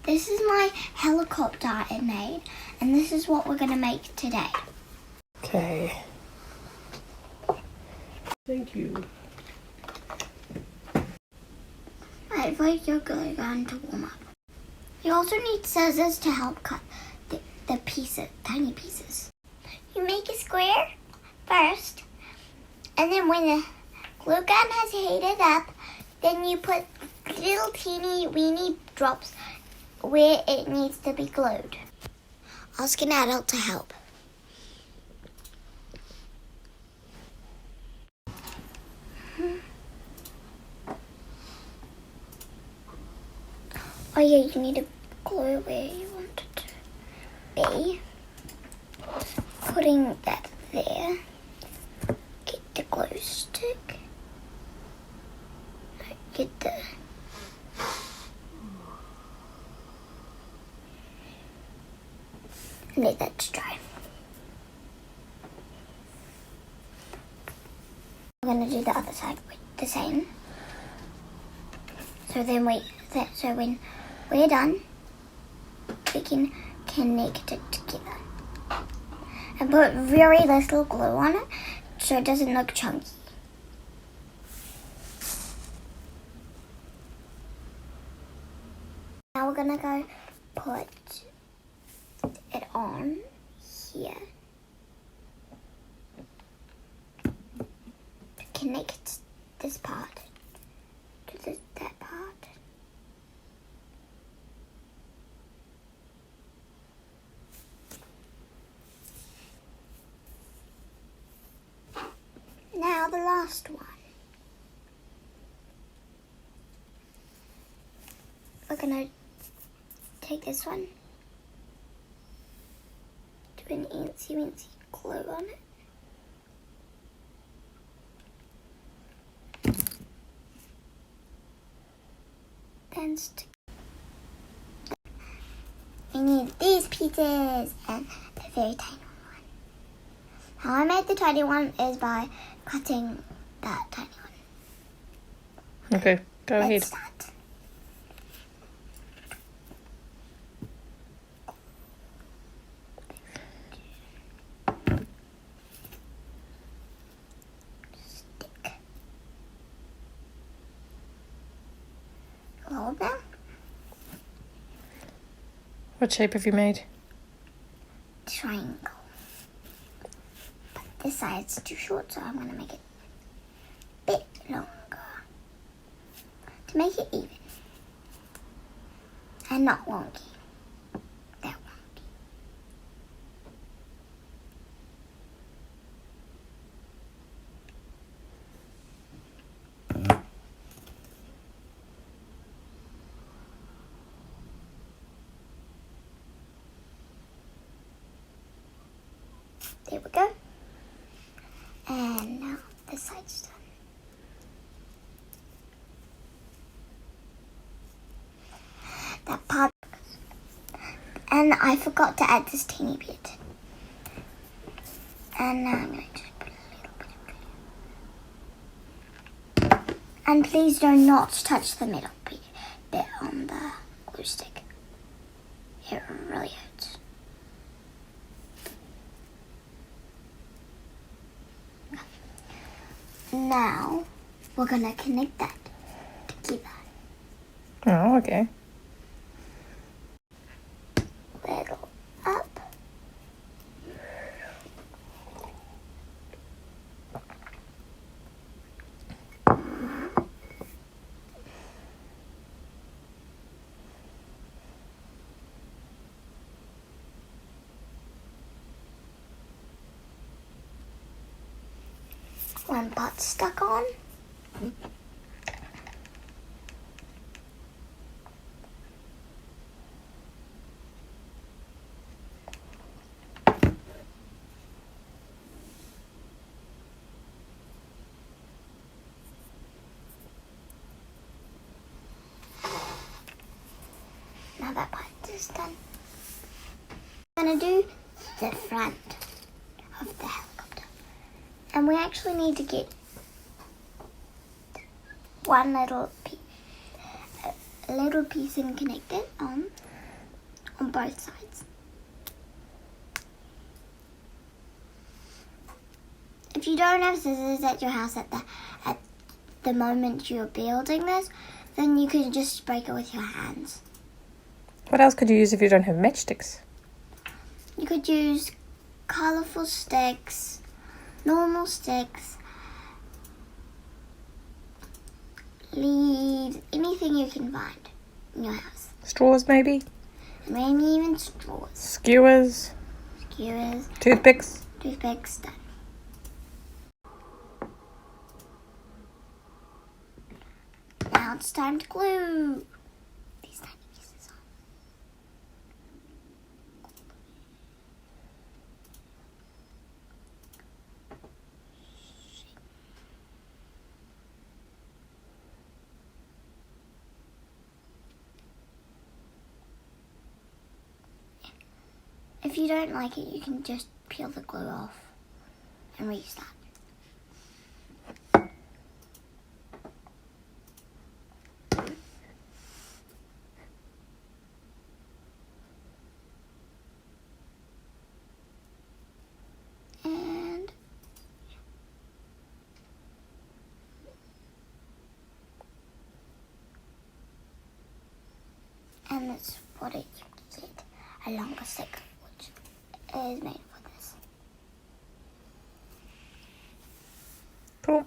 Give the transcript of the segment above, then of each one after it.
This is my helicopter I made, and this is what we're going to make today. Okay. Thank you. Right, wait your glue gun to warm up. You also need scissors to help cut the pieces, tiny pieces. You make a square first, and then when the glue gun has heated up, then you put little teeny weeny drops where it needs to be glued. Ask an adult to help. Oh yeah, you need to glue where you want it to be. Putting that there. Get the glue stick. Get the... Let that dry. I'm going to do the other side with the same. So then when we're done, we can connect it together. And put very little glue on it so it doesn't look chunky. Now we're going to go put it on here to connect this part to that part. Now the last one. We're gonna take this one, do an eensy glue on it. Then stick. We need these pieces and a very tiny one. How I made the tiny one is by cutting that tiny one. Okay, go ahead. Let's start. Stick. Hold them. What shape have you made? Triangle. But this side's too short, so I'm going to make it a bit longer to make it even and not wonky. That wonky. There we go. And now this side's done. That part. And I forgot to add this teeny bit. And now I'm going to just put a little bit of glue. And please do not touch the middle bit on the glue stick. It really hurts. Now, we're going to connect that together. Oh, okay. Little up. One part stuck on. Now that part is done. I'm going to do the front of the helicopter. And we actually need to get one little piece and connect it on. on both sides. If you don't have scissors at your house at the moment you're building this, then you can just break it with your hands. What else could you use if you don't have matchsticks? You could use colourful sticks, normal sticks, leaves, anything you can find in your house. Straws, maybe? Maybe even straws. Skewers? Skewers. Toothpicks? Toothpicks, done. Now it's time to glue these tiny pieces on. If you don't like it, you can just peel the glue off and restart. And that's what it said, a longer stick, which is made for this. Cool.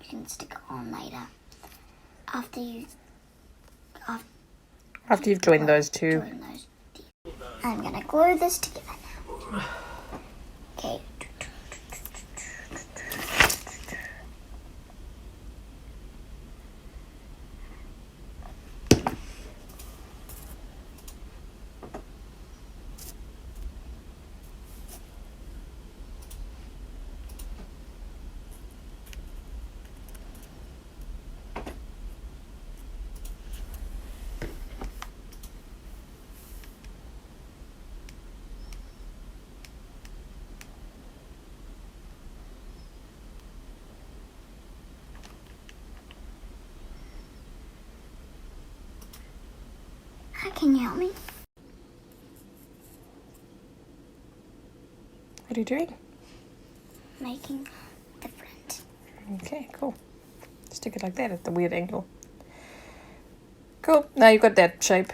You can stick it on later after you've joined those two. I'm gonna glue this together now. Okay. Can you help me? What are you doing? Making the front. Okay, cool. Stick it like that at the weird angle. Cool. Now you've got that shape.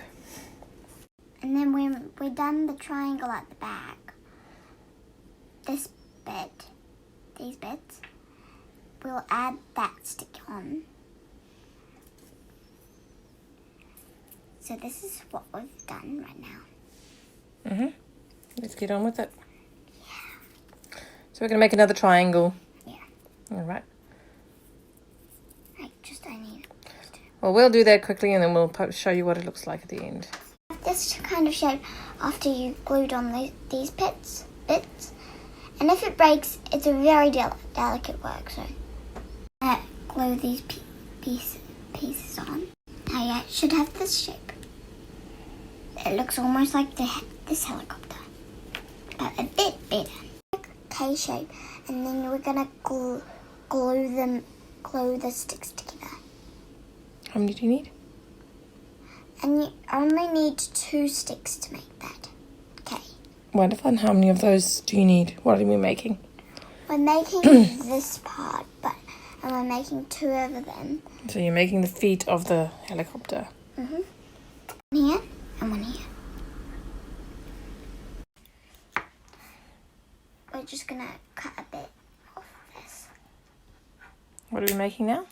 And then when we're done the triangle at the back, this bit, these bits, we'll add that stick on. So this is what we've done right now. Let's get on with it. Yeah. So we're going to make another triangle. Yeah. All right. I need it. Well, we'll do that quickly and then we'll show you what it looks like at the end. This kind of shape after you glued on these bits. And if it breaks, it's a very delicate work. So glue these pieces on. Now you should have this shape. It looks almost like this helicopter, but a bit better. K shape, and then we're gonna glue the sticks together. How many do you need? And you only need 2 sticks to make that. Okay. Wonderful. And how many of those do you need? What are we making? We're making this part, and we're making 2 of them. So you're making the feet of the helicopter. One here and one here. We're just gonna cut a bit off this. What are we making now?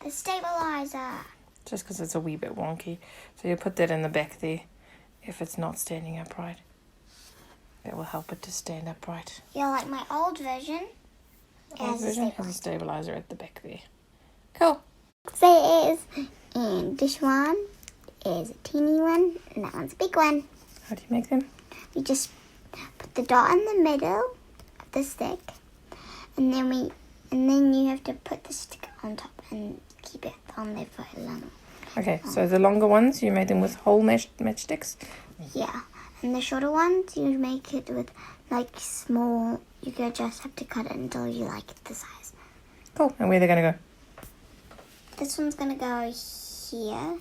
The stabilizer. Just because it's a wee bit wonky. So you put that in the back there if it's not standing upright. That will help it to stand upright. Yeah, like my old version. Old version has a stabilizer at the back there. Cool. So it is. And this one is a teeny one, and that one's a big one. How do you make them? We just put the dot in the middle of the stick, and then you have to put the stick on top and keep it on there for a long. Okay, so the longer ones, you made them with whole matchsticks? Yeah, and the shorter ones, you make it with like small. You just have to cut it until you like the size. Cool. And where are they going to go? This one's gonna go here,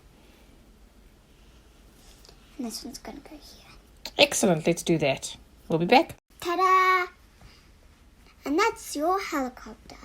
And this one's going to go here. Excellent, let's do that. We'll be back. Ta-da! And that's your helicopter.